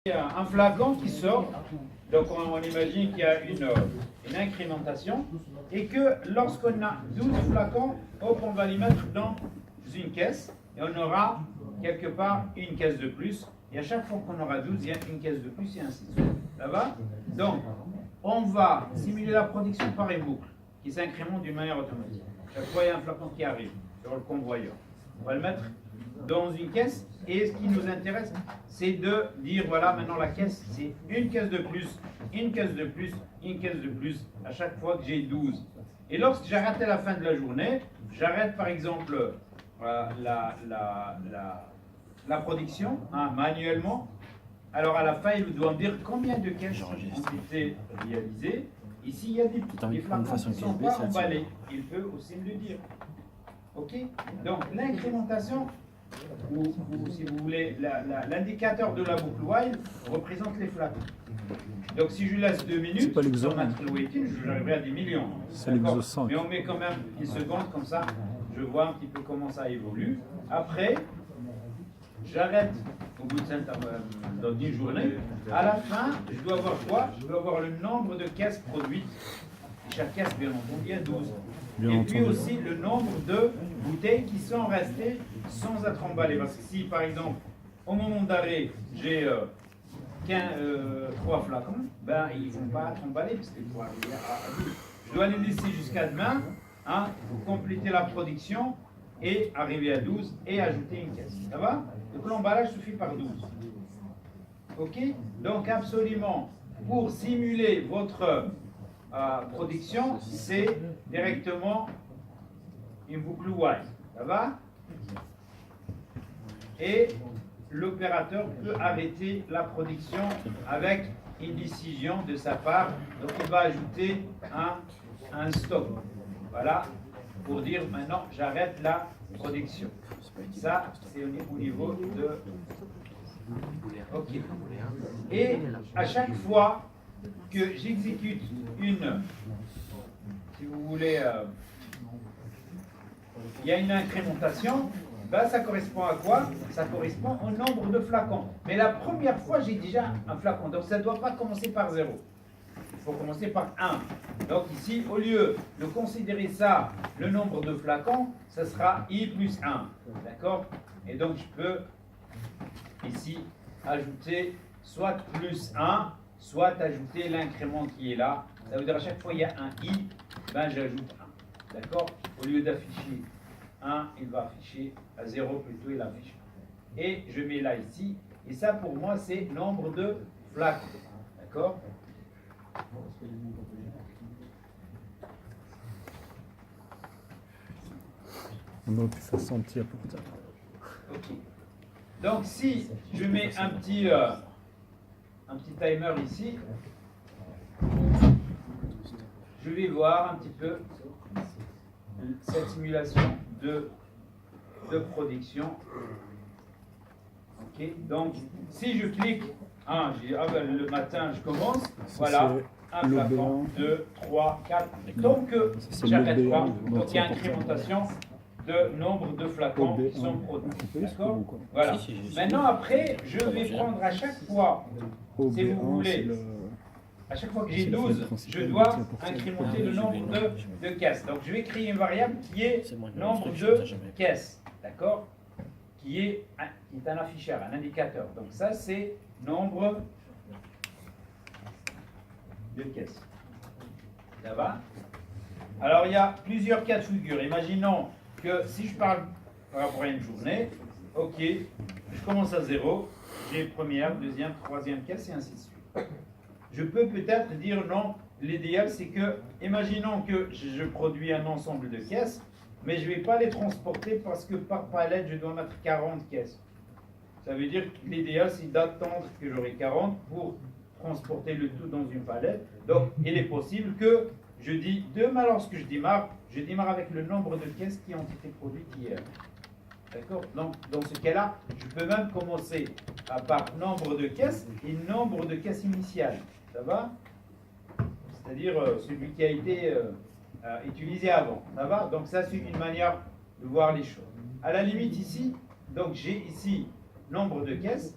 Il y a un flacon qui sort, donc on imagine qu'il y a une incrémentation, et que lorsqu'on a 12 flacons, hop, on va les mettre dans une caisse, et on aura quelque part une caisse de plus, et à chaque fois qu'on aura 12, il y a une caisse de plus, et ainsi de suite. Ça va? Donc, on va simuler la production par une boucle, qui s'incrémente d'une manière automatique. Chaque fois, il y a un flacon qui arrive sur le convoyeur. On va le mettre dans une caisse, et ce qui nous intéresse, c'est de dire, voilà, maintenant la caisse, c'est une caisse de plus, une caisse de plus, une caisse de plus, à chaque fois que j'ai 12. Et lorsque j'arrête à la fin de la journée, j'arrête par exemple la production manuellement. Alors à la fin, il doit me dire combien de caisses ont été réalisées. Ici, il y a des flacons qui ne sont pas emballés. Il peut aussi me le dire. Ok? Donc l'incrémentation, ou si vous voulez, l'indicateur de la boucle while représente les flacons. Donc si je laisse 2 minutes, sur notre waiting, j'arriverai à 10 millions. C'est l'exo 5. Mais on met quand même une seconde, comme ça, je vois un petit peu comment ça évolue. Après, j'arrête au bout de dans 10 journées. À la fin, je dois avoir quoi? Je dois avoir le nombre de caisses produites. Chaque caisse, bien entendu, il y a 12. Et puis aussi le nombre de bouteilles qui sont restées sans être emballées. Parce que si, par exemple, au moment d'arrêt, j'ai 3 flacons, ben, ils ne vont pas être emballés parce qu'il faut arriver à 12. Je dois les laisser jusqu'à demain pour compléter la production et arriver à 12 et ajouter une caisse. Ça va? Donc l'emballage suffit par 12. Ok? Donc absolument, pour simuler votre production, c'est directement une boucle while. Ça va? Et l'opérateur peut arrêter la production avec une décision de sa part. Donc il va ajouter un stop. Voilà, pour dire maintenant j'arrête la production. Ça, c'est au niveau de... Ok. Et à chaque fois que j'exécute une, si vous voulez, il y a une incrémentation, ben ça correspond à quoi? Ça correspond au nombre de flacons. Mais la première fois, j'ai déjà un flacon, donc ça ne doit pas commencer par 0. Il faut commencer par 1. Donc ici, au lieu de considérer ça, le nombre de flacons, ça sera I plus 1. D'accord? Et donc je peux ici ajouter soit plus 1, soit ajouter l'incrément qui est là. Ça veut dire à chaque fois il y a un I, ben j'ajoute 1. D'accord? Au lieu d'afficher 1, il va afficher à 0 plutôt, il affiche 1. Et je mets là ici, et ça pour moi c'est nombre de flacons. D'accord? On aurait pu faire ça en petit apporteur. Ok. Donc si je mets un petit timer ici, je vais voir un petit peu cette simulation de production. Ok. Donc si je clique, ben, le matin je commence, voilà, un flacon, 2, 3, 4. Donc j'arrête pas. Donc il y a incrémentation de nombre de flacons qui sont produits. D'accord? Voilà. Maintenant, après, je vais prendre à chaque fois, si vous voulez, à chaque fois que j'ai 12, je dois incrémenter le nombre de caisses. Donc, je vais créer une variable qui est nombre de caisses. D'accord? Qui est un afficheur, un indicateur. Donc, ça, c'est nombre de caisses. Ça va? Alors, il y a plusieurs cas de figure. Imaginons que si je parle par rapport à une journée, ok, je commence à 0, j'ai première, deuxième, troisième caisse et ainsi de suite. Je peux peut-être dire non, l'idéal c'est que, imaginons que je produis un ensemble de caisses, mais je ne vais pas les transporter parce que par palette je dois mettre 40 caisses. Ça veut dire que l'idéal c'est d'attendre que j'aurai 40 pour transporter le tout dans une palette. Donc il est possible que je dis, demain lorsque je démarre avec le nombre de caisses qui ont été produites hier. D'accord? Donc, dans ce cas-là, je peux même commencer par nombre de caisses et nombre de caisses initiales. Ça va? C'est-à-dire celui qui a été utilisé avant. Ça va? Donc ça, c'est une manière de voir les choses. À la limite ici, donc j'ai ici nombre de caisses.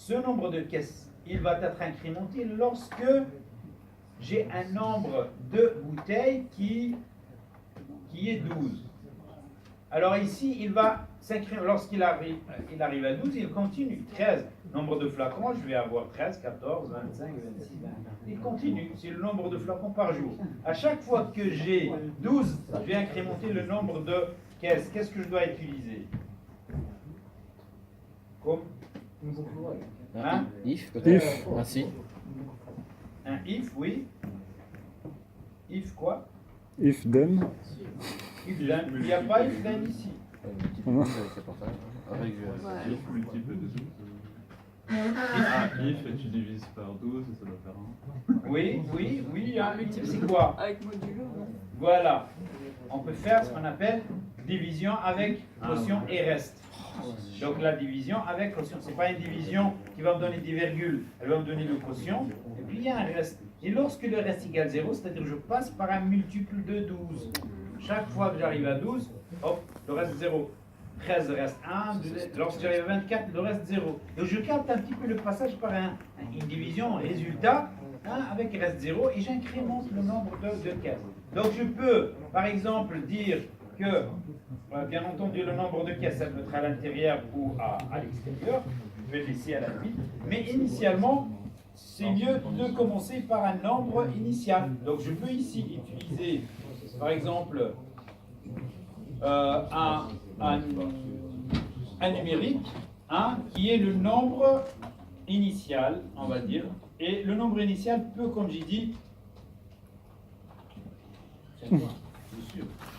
ce nombre de caisses, il va être incrémenté lorsque j'ai un nombre de bouteilles qui est 12. Alors ici, il va s'incrémenter. Lorsqu'il arrive, il arrive à 12, il continue. 13, nombre de flacons, je vais avoir 13, 14, 25, 26, 27. Il continue. C'est le nombre de flacons par jour. À chaque fois que j'ai 12, je vais incrémenter le nombre de caisses. Qu'est-ce que je dois utiliser? Comme hein? If, peut-être. If. Ainsi. Un if, oui. If quoi? If then. If then. Il n'y a pas if then ici. Avec le portage. Avec If multiple de 12. Ah, if tu divises par 12, ça doit faire 1. Oui, oui, oui. Un multiple, c'est quoi? Avec modulo, non? Voilà. On peut faire ce qu'on appelle division avec quotient et reste. Donc la division avec quotient, c'est pas une division qui va me donner des virgules, elle va me donner le quotient, et puis il y a un reste. Et lorsque le reste égale 0, c'est-à-dire que je passe par un multiple de 12. Chaque fois que j'arrive à 12, hop, le reste 0. 13 reste 1, lorsque j'arrive à 24, le reste 0. Donc je capte un petit peu le passage par une division résultat avec reste 0 et j'incrémente le nombre de caisses. Donc je peux, par exemple, dire que, bien entendu, le nombre de caisses, ça peut être à l'intérieur ou à l'extérieur. Je vais le laisser à la limite. Mais initialement, c'est mieux de commencer par un nombre initial. Donc je peux ici utiliser, par exemple, un numérique qui est le nombre initial, on va dire. Et le nombre initial peut, comme j'ai dit, c'est sûr.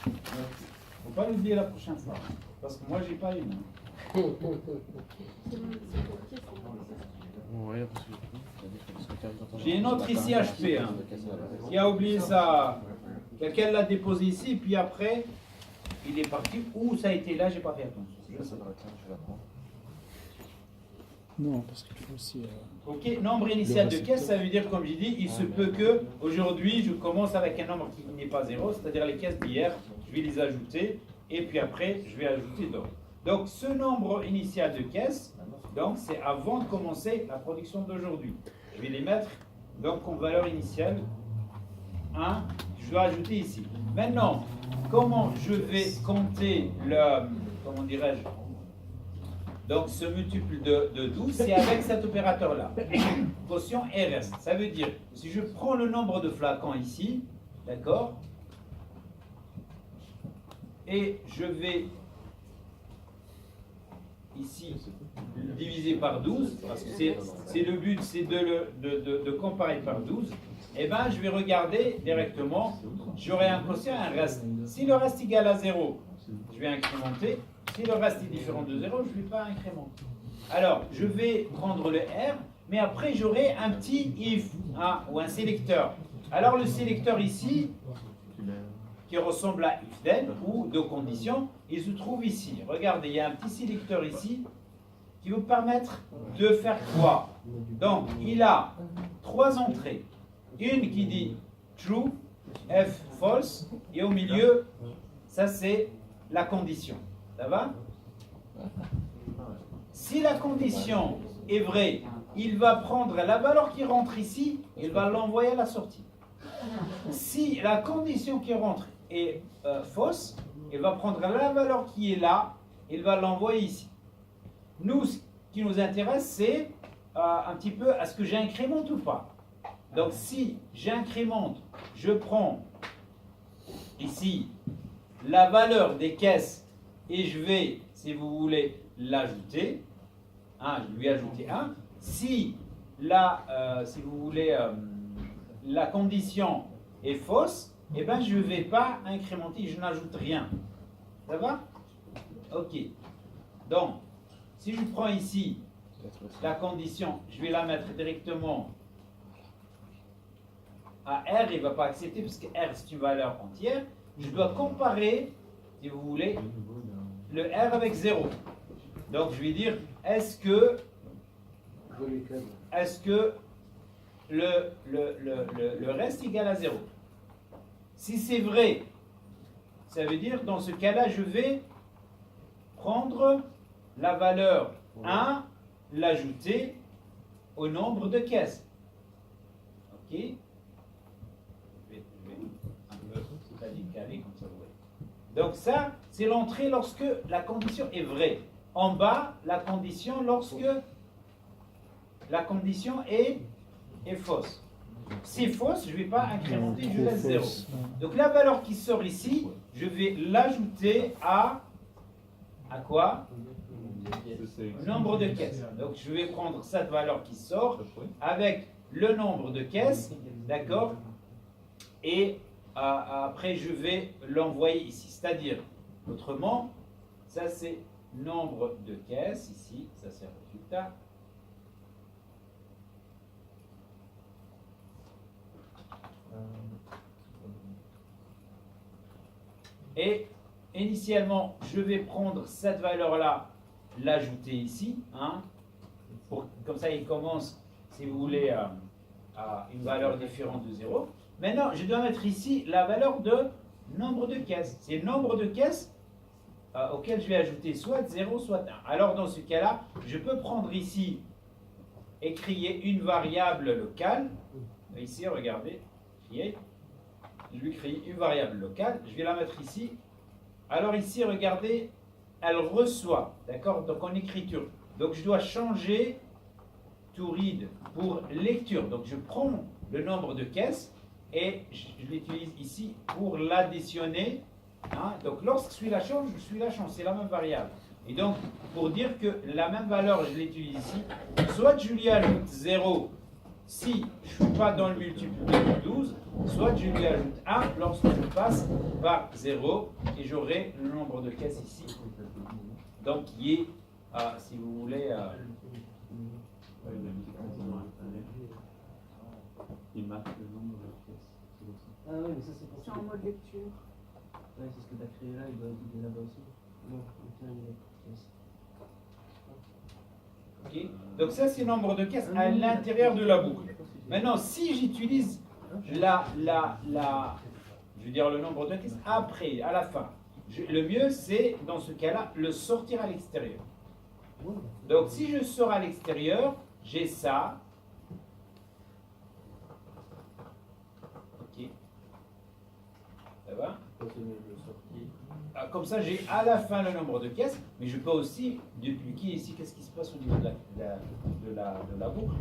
Il ne faut pas l'oublier la prochaine fois, parce que moi, j'ai pas une. J'ai une autre ici HP, qui a oublié ça. Quelqu'un l'a déposé ici, puis après, il est parti. Où ça a été là, j'ai pas fait attention. Non, parce qu'il faut aussi. Ok, nombre initial de caisse, ça veut dire, comme j'ai dit, il se peut que aujourd'hui je commence avec un nombre qui n'est pas 0, c'est-à-dire les caisses d'hier, je vais les ajouter, et puis après je vais ajouter d'autres. Donc ce nombre initial de caisses, donc c'est avant de commencer la production d'aujourd'hui. Je vais les mettre donc en valeur initiale 1, je dois ajouter ici. Maintenant, comment je vais compter le, comment dirais-je, donc ce multiple de 12, c'est avec cet opérateur-là. Quotient et reste. Ça veut dire, si je prends le nombre de flacons ici, d'accord, et je vais ici diviser par 12, parce que c'est le but, c'est de comparer par 12, et bien je vais regarder directement, j'aurai un quotient et un reste. Si le reste égale à 0, je vais incrémenter. Si le reste est différent de 0, je ne vais pas incrémenter. Alors, je vais prendre le R, mais après j'aurai un petit if, ou un sélecteur. Alors le sélecteur ici, qui ressemble à if then, ou de conditions, il se trouve ici. Regardez, il y a un petit sélecteur ici, qui va vous permettre de faire quoi? Donc, il a 3 entrées. Une qui dit true, F false, et au milieu, ça c'est la condition. Ça va? Si la condition est vraie, il va prendre la valeur qui rentre ici, il va l'envoyer à la sortie. Si la condition qui rentre est fausse, il va prendre la valeur qui est là, il va l'envoyer ici. Nous, ce qui nous intéresse, c'est un petit peu est-ce que j'incrémente ou pas. Donc si j'incrémente, je prends ici la valeur des caisses et je vais, si vous voulez, l'ajouter. Je lui ai ajouté 1. Si si vous voulez, la condition est fausse, eh bien je ne vais pas incrémenter, je n'ajoute rien. Ça va? Ok. Donc, si je prends ici la condition, je vais la mettre directement à R, il ne va pas accepter parce que R c'est une valeur entière. Je dois comparer, si vous voulez, le R avec 0. Donc je vais dire, est-ce que le reste égale à 0? Si c'est vrai, ça veut dire, dans ce cas-là, je vais prendre la valeur 1, l'ajouter, au nombre de caisses. Ok? Je vais un peu la décaler comme ça vous voyez. Donc ça, c'est l'entrée lorsque la condition est vraie. En bas, la condition lorsque la condition est fausse. Si fausse, je ne vais pas incrémenter, je laisse 0. Donc la valeur qui sort ici, je vais l'ajouter à quoi? Au nombre de caisses. Donc je vais prendre cette valeur qui sort avec le nombre de caisses, d'accord? Et après je vais l'envoyer ici. C'est-à-dire, autrement, ça c'est nombre de caisses, ici, ça c'est le résultat. Et initialement, je vais prendre cette valeur-là, l'ajouter ici, hein, comme ça il commence, si vous voulez, à une valeur différente de 0. Maintenant, je dois mettre ici la valeur de nombre de caisses. C'est le nombre de caisses auquel je vais ajouter soit 0, soit 1. Alors dans ce cas-là, je peux prendre ici et créer une variable locale. Ici, regardez, je vais créer une variable locale, je vais la mettre ici. Alors ici, regardez, elle reçoit, d'accord? Donc en écriture. Donc je dois changer to read pour lecture. Donc je prends le nombre de caisses et je l'utilise ici pour l'additionner. Hein? Donc lorsque je suis la change, c'est la même variable. Et donc, pour dire que la même valeur, je l'utilise ici, soit je lui ajoute 0 si je ne suis pas dans le multiple de 12, soit je lui ajoute 1 lorsque je passe par 0 et j'aurai le nombre de caisses ici. Donc, qui est, si vous voulez, il marque le nombre de pièces. Ah oui, mais ça c'est pour C'est en mode lecture. Ouais, c'est ce que tu as créé là, il doit être là-bas aussi. Non, il est ok. Donc ça c'est le nombre de caisses à l'intérieur de la boucle. Maintenant, si j'utilise je veux dire le nombre de caisses après, à la fin, le mieux c'est, dans ce cas-là, le sortir à l'extérieur. Donc si je sors à l'extérieur, j'ai ça. Ok. Ça va? Comme ça, j'ai à la fin le nombre de pièces, mais je peux aussi dupliquer ici. Qu'est-ce qui se passe au niveau de la boucle?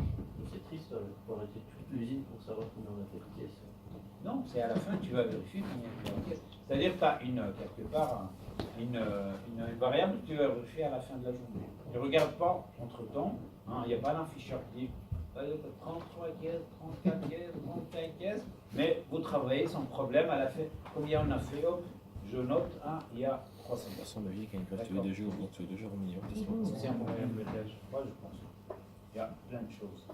C'est triste, il faut arrêter toute l'usine pour savoir combien on a fait de pièces. Non, c'est à la fin que tu vas vérifier combien il y a de pièces. C'est-à-dire que tu as quelque part une variable que tu vas vérifier à la fin de la journée. Ne regarde pas entre-temps, il n'y a pas d'un fichier qui dit 33 caisses, 34 caisses, 35 caisses, mais vous travaillez sans problème à la fin. Combien on a fait? Hop, je note, il y a 300 caisses. Ça, ma vie, quand il peut tous les 2 jours, tous les 2 jours au minimum. C'est un problème de tâche, je pense. Il y a plein de choses.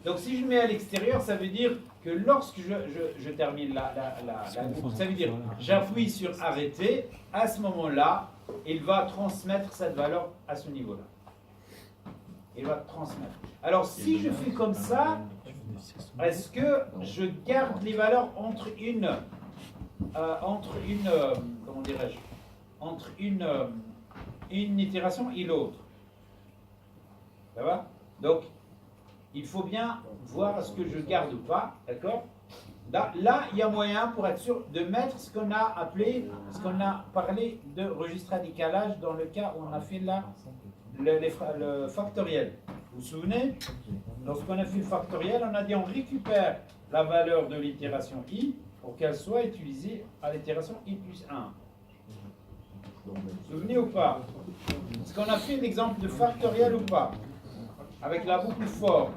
Donc si je mets à l'extérieur, ça veut dire que lorsque je termine la boucle, ça veut dire j'appuie sur arrêter, à ce moment-là, il va transmettre cette valeur à ce niveau-là. Il va transmettre. Alors si je fais comme ça, est-ce que je garde les valeurs entre une comment dirais-je, entre une itération et l'autre? Ça va? Donc, il faut bien voir ce que je garde ou pas, d'accord? Là, il y a moyen pour être sûr de mettre ce qu'on a appelé, ce qu'on a parlé de registre à décalage dans le cas où on a fait le factoriel. Vous vous souvenez? Lorsqu'on a fait le factoriel, on a dit on récupère la valeur de l'itération i pour qu'elle soit utilisée à l'itération i plus 1. Vous vous souvenez ou pas? Est-ce qu'on a fait l'exemple de factoriel ou pas? Avec la boucle for.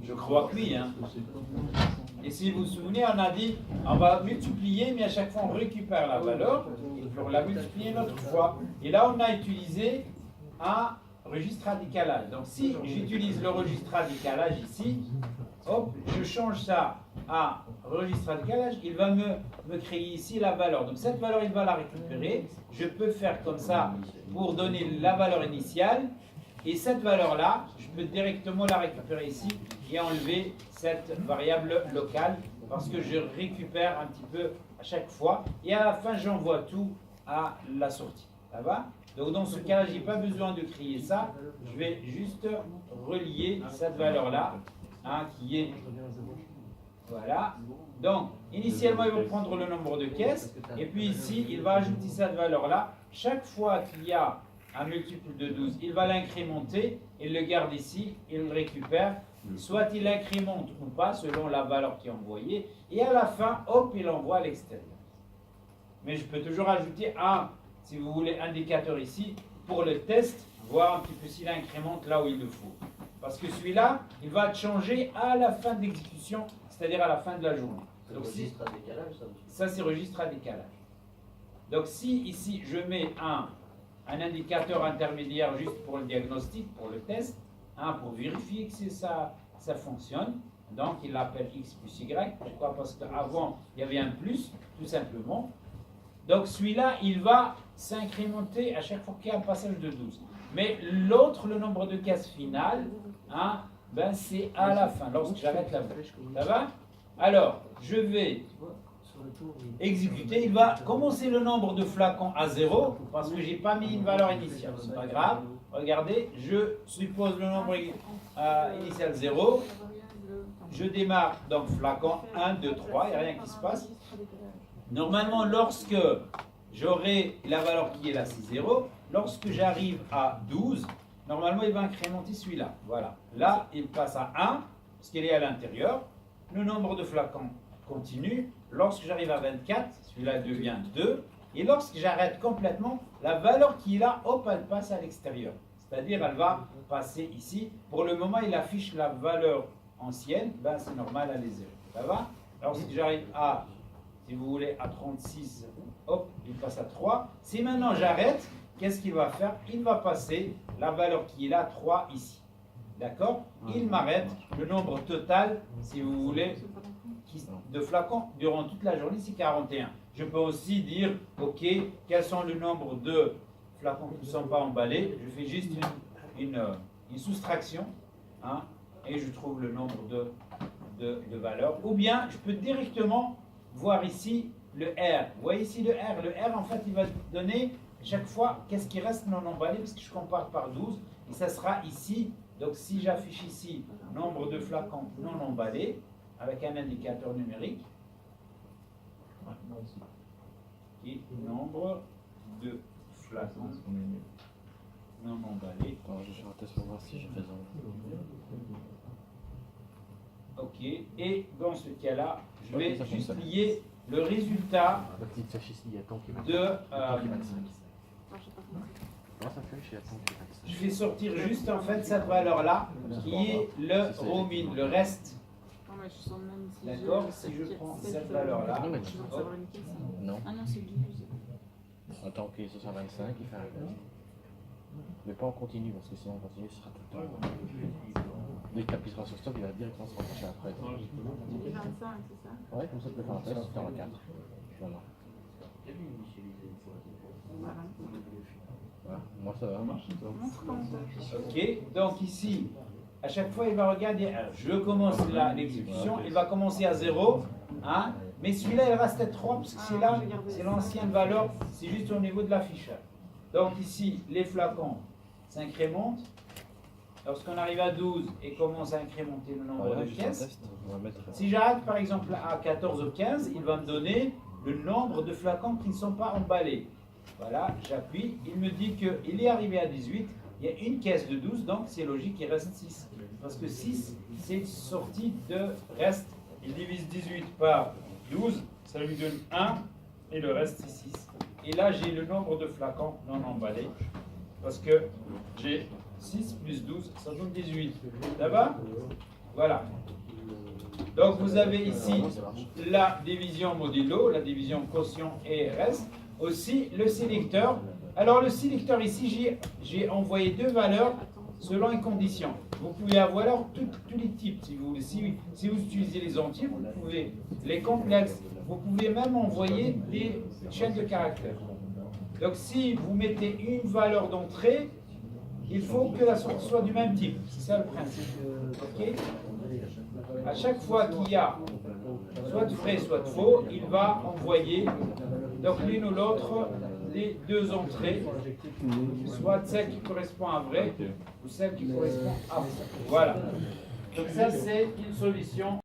Je crois que oui. Hein. Et si vous vous souvenez, on a dit, on va multiplier, mais à chaque fois on récupère la valeur, et puis on la multiplie une autre fois. Et là, on a utilisé un registre à décalage. Donc si j'utilise le registre à décalage ici, hop, je change ça à registre à décalage, il va me créer ici la valeur. Donc cette valeur, il va la récupérer. Je peux faire comme ça pour donner la valeur initiale. Et cette valeur-là, je peux directement la récupérer ici et enlever cette variable locale parce que je récupère un petit peu à chaque fois. Et à la fin, j'envoie tout à la sortie. Ça va? Donc dans ce cas-là, je n'ai pas besoin de créer ça. Je vais juste relier cette valeur-là, hein, qui est... Voilà. Donc, initialement, il va prendre le nombre de caisses. Et puis ici, il va ajouter cette valeur-là. Chaque fois qu'il y a un multiple de 12, il va l'incrémenter. Il le garde ici, il le récupère. Soit il l'incrémente ou pas, selon la valeur qui est envoyée. Et à la fin, hop, il envoie à l'extérieur. Mais je peux toujours ajouter un, si vous voulez, indicateur ici, pour le test, voir un petit peu s'il incrémente là où il le faut. Parce que celui-là, il va changer à la fin de l'exécution, c'est-à-dire à la fin de la journée. C'est le Donc, registre à décalage, ça aussi. ça, c'est registre à décalage. Donc, si ici, je mets un indicateur intermédiaire juste pour le diagnostic, pour le test, pour vérifier que ça fonctionne, donc il l'appelle X plus Y. Pourquoi? Parce qu'avant, il y avait un plus, tout simplement. Donc, celui-là, il va s'incrémenter à chaque fois qu'il y a un passage de 12. Mais l'autre, le nombre de cases finales, ben c'est à la fin, lorsque j'arrête la boucle. Ça va? Alors, je vais exécuter. Il va commencer le nombre de flacons à 0, parce que je n'ai pas mis une valeur initiale. Ce n'est pas grave. Regardez, je suppose le nombre initial 0. Je démarre donc flacon 1, 2, 3, il n'y a rien qui se passe. Normalement, lorsque j'aurai la valeur qui est là, c'est 0. Lorsque j'arrive à 12, normalement, il va incrémenter celui-là. Voilà. Là, il passe à 1, parce qu'il est à l'intérieur. Le nombre de flacons continue. Lorsque j'arrive à 24, celui-là devient 2. Et lorsque j'arrête complètement, la valeur qui est là, hop, elle passe à l'extérieur. C'est-à-dire, elle va passer ici. Pour le moment, il affiche la valeur ancienne. Ben, c'est normal, elle est 0. Ça va? Lorsque j'arrive à, si vous voulez, à 36, hop, il passe à 3. Si maintenant j'arrête, qu'est-ce qu'il va faire? Il va passer la valeur qui est là, 3, ici. D'accord? Il m'arrête le nombre total, si vous voulez, de flacons durant toute la journée, c'est 41. Je peux aussi dire, ok, quels sont le nombre de flacons qui ne sont pas emballés. Je fais juste une soustraction, et je trouve le nombre de valeurs. Ou bien, je peux directement voir ici le R. Vous voyez ici le R. Le R, en fait, il va donner chaque fois qu'est-ce qui reste non emballé, parce que je compare par 12, et ça sera ici. Donc, si j'affiche ici nombre de flacons non emballés, avec un indicateur numérique, et nombre de flacons non emballés. Alors, je vais faire un test pour voir si j'ai raison. Ok, et dans ce cas-là, je vais juste lier le résultat de... je vais sortir juste en fait cette valeur-là, qui est le raw min, le reste. D'accord? Si je prends cette valeur-là... Non. Ah non, c'est 12. Attends, ok, 625, il fait un test. Mais pas en continu, parce que sinon en continu, ce sera tout le temps. Dès qu'il appuiera sur stop, il va directement se raccrocher après. C'est 25, c'est ça? Ouais, comme ça, tu peux faire un test, tu en as 4. Voilà. Voilà. Moi, ça va. Montre comment ça affiche. Ok, donc ici, à chaque fois, il va regarder, alors, je commence l'exécution, il va commencer à 0, mais celui-là, il reste à 3, parce que c'est là, c'est l'ancienne valeur, c'est juste au niveau de l'affichage. Donc ici, les flacons s'incrémentent. Lorsqu'on arrive à 12 et commence à incrémenter le nombre de pièces, si j'arrête par exemple à 14 ou 15, il va me donner le nombre de flacons qui ne sont pas emballés. Voilà, j'appuie, il me dit qu'il est arrivé à 18, il y a une caisse de 12, donc c'est logique, il reste 6. Parce que 6, c'est sorti de reste. Il divise 18 par 12, ça lui donne 1, et le reste c'est 6. Et là, j'ai le nombre de flacons non emballés, parce que j'ai 6 plus 12, ça donne 18. Ça va? Voilà. Donc, vous avez ici la division modulo, la division quotient et reste. Aussi, le sélecteur. Alors, le sélecteur ici, j'ai envoyé deux valeurs selon une condition. Vous pouvez avoir alors tous les types, si vous voulez. Si vous utilisez les entiers, vous pouvez les complexes. Vous pouvez même envoyer des chaînes de caractères. Donc, si vous mettez une valeur d'entrée, il faut que la sortie soit du même type. C'est ça le principe. Ok? À chaque fois qu'il y a soit de vrai, soit de faux, il va envoyer donc l'une ou l'autre les deux entrées, soit celle qui correspond à vrai ou celle qui correspond à faux. Voilà. Donc ça, c'est une solution.